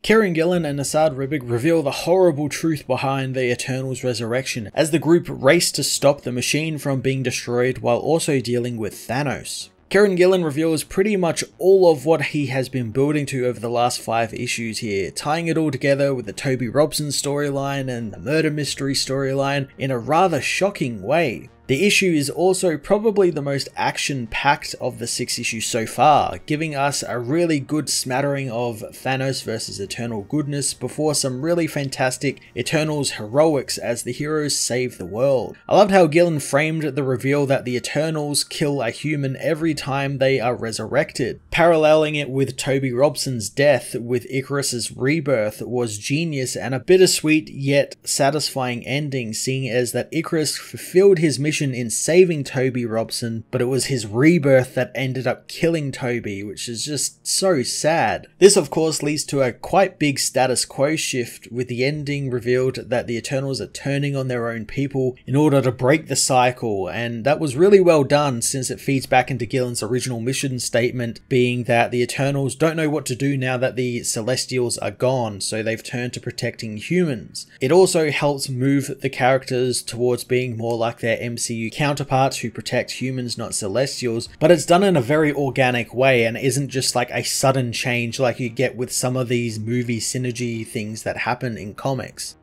Kieran Gillen and Asad Ribic reveal the horrible truth behind the Eternals' resurrection as the group race to stop the machine from being destroyed while also dealing with Thanos. Kieran Gillen reveals pretty much all of what he has been building to over the last 5 issues here, tying it all together with the Toby Robson storyline and the murder mystery storyline in a rather shocking way. The issue is also probably the most action-packed of the 6 issues so far, giving us a really good smattering of Thanos versus Eternal goodness before some really fantastic Eternals heroics as the heroes save the world. I loved how Gillen framed the reveal that the Eternals kill a human every time they are resurrected. Paralleling it with Toby Robson's death with Icarus's rebirth was genius and a bittersweet yet satisfying ending, seeing as that Icarus fulfilled his mission in saving Toby Robson, but it was his rebirth that ended up killing Toby, which is just so sad. This of course leads to a quite big status quo shift, with the ending revealed that the Eternals are turning on their own people in order to break the cycle, and that was really well done since it feeds back into Gillen's original mission statement being that the Eternals don't know what to do now that the Celestials are gone, so they've turned to protecting humans. It also helps move the characters towards being more like their MCU counterparts who protect humans, not Celestials, but it's done in a very organic way and isn't just like a sudden change like you get with some of these movie synergy things that happen in comics.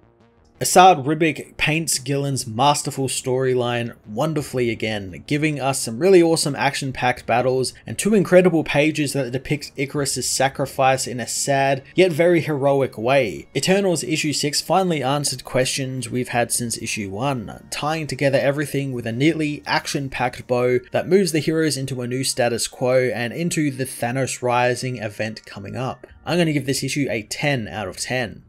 Asad Ribic paints Gillen's masterful storyline wonderfully again, giving us some really awesome action-packed battles and 2 incredible pages that depict Icarus' sacrifice in a sad yet very heroic way. Eternals issue 6 finally answered questions we've had since issue 1, tying together everything with a neatly action-packed bow that moves the heroes into a new status quo and into the Thanos Rising event coming up. I'm going to give this issue a 10 out of 10.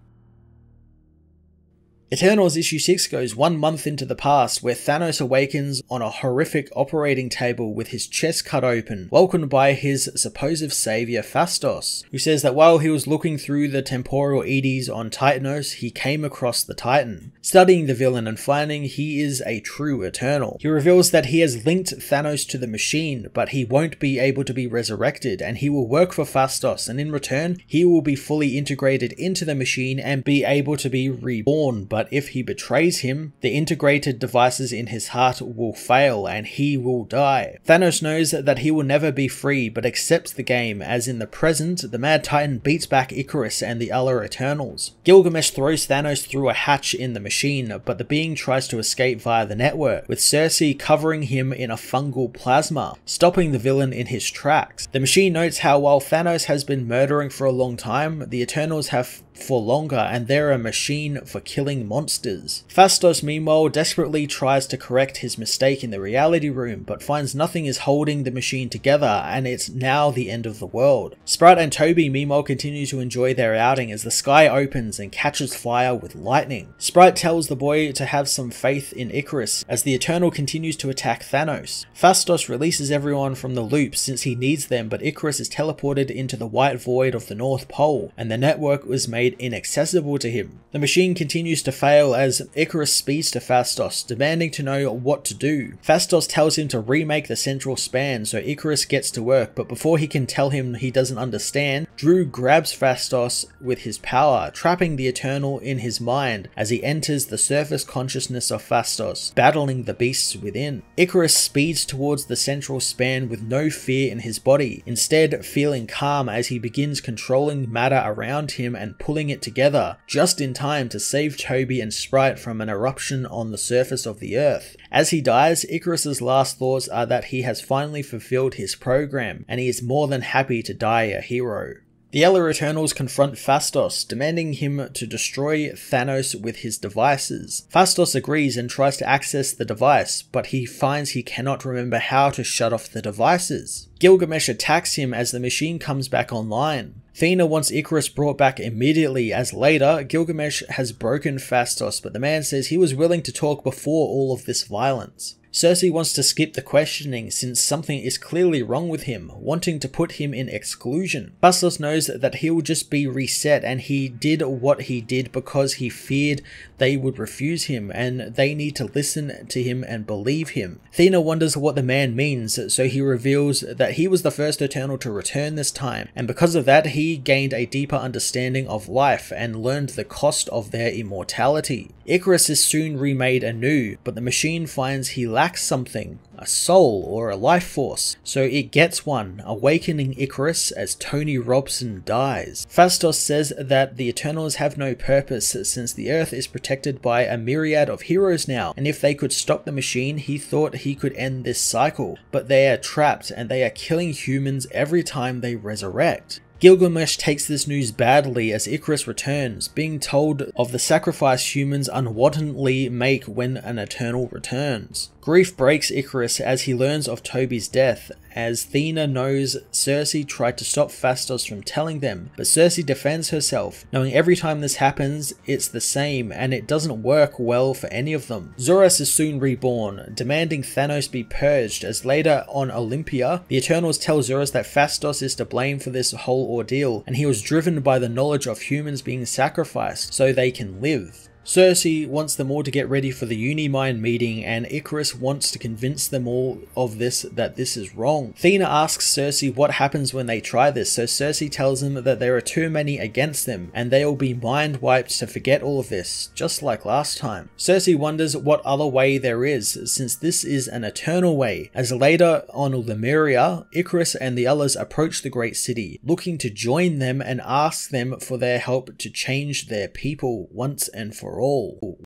Eternals issue 6 goes 1 month into the past, where Thanos awakens on a horrific operating table with his chest cut open, welcomed by his supposed savior Phastos, who says that while he was looking through the temporal eddies on Titanos, he came across the Titan, studying the villain and finding he is a true Eternal. He reveals that he has linked Thanos to the machine, but he won't be able to be resurrected, and he will work for Phastos, and in return, he will be fully integrated into the machine and be able to be reborn. But if he betrays him, the integrated devices in his heart will fail and he will die. Thanos knows that he will never be free, but accepts the game, as in the present, the Mad Titan beats back Icarus and the other Eternals. Gilgamesh throws Thanos through a hatch in the machine, but the being tries to escape via the network, with Cersei covering him in a fungal plasma, stopping the villain in his tracks. The machine notes how while Thanos has been murdering for a long time, the Eternals have for longer, and they're a machine for killing monsters. Phastos meanwhile desperately tries to correct his mistake in the reality room, but finds nothing is holding the machine together, and it's now the end of the world. Sprite and Toby meanwhile continue to enjoy their outing as the sky opens and catches fire with lightning. Sprite tells the boy to have some faith in Icarus as the Eternal continues to attack Thanos. Phastos releases everyone from the loop since he needs them, but Icarus is teleported into the white void of the North Pole, and the network was made inaccessible to him. The machine continues to fail as Icarus speeds to Phastos, demanding to know what to do. Phastos tells him to remake the central span, so Icarus gets to work, but before he can tell him he doesn't understand, Drew grabs Phastos with his power, trapping the Eternal in his mind as he enters the surface consciousness of Phastos, battling the beasts within. Icarus speeds towards the central span with no fear in his body, instead feeling calm as he begins controlling matter around him and pulling it together, just in time to save Toby and Sprite from an eruption on the surface of the Earth. As he dies, Icarus's last thoughts are that he has finally fulfilled his program, and he is more than happy to die a hero. The other Eternals confront Phastos, demanding him to destroy Thanos with his devices. Phastos agrees and tries to access the device, but he finds he cannot remember how to shut off the devices. Gilgamesh attacks him as the machine comes back online. Thena wants Icarus brought back immediately, as later, Gilgamesh has broken Phastos, but the man says he was willing to talk before all of this violence. Cersei wants to skip the questioning since something is clearly wrong with him, wanting to put him in exclusion. Phastos knows that he will just be reset, and he did what he did because he feared they would refuse him and they need to listen to him and believe him. Athena wonders what the man means, so he reveals that he was the first Eternal to return this time, and because of that he gained a deeper understanding of life and learned the cost of their immortality. Icarus is soon remade anew, but the machine finds he lacks something, a soul or a life force, so it gets one, awakening Icarus as Tony Robson dies. Phastos says that the Eternals have no purpose since the Earth is protected by a myriad of heroes now, and if they could stop the machine he thought he could end this cycle, but they are trapped and they are killing humans every time they resurrect. Gilgamesh takes this news badly as Icarus returns, being told of the sacrifice humans unwantedly make when an Eternal returns. Grief breaks Icarus as he learns of Toby's death, as Athena knows Cersei tried to stop Phastos from telling them, but Cersei defends herself, knowing every time this happens it's the same and it doesn't work well for any of them. Zorus is soon reborn, demanding Thanos be purged, as later on Olympia, the Eternals tell Zorus that Phastos is to blame for this whole ordeal, and he was driven by the knowledge of humans being sacrificed so they can live. Cersei wants them all to get ready for the Unimind meeting, and Icarus wants to convince them all of this, that this is wrong. Athena asks Cersei what happens when they try this, so Cersei tells them that there are too many against them and they will be mind wiped to forget all of this, just like last time. Cersei wonders what other way there is, since this is an eternal way, as later on Lemuria, Icarus and the others approach the great city, looking to join them and ask them for their help to change their people once and for all.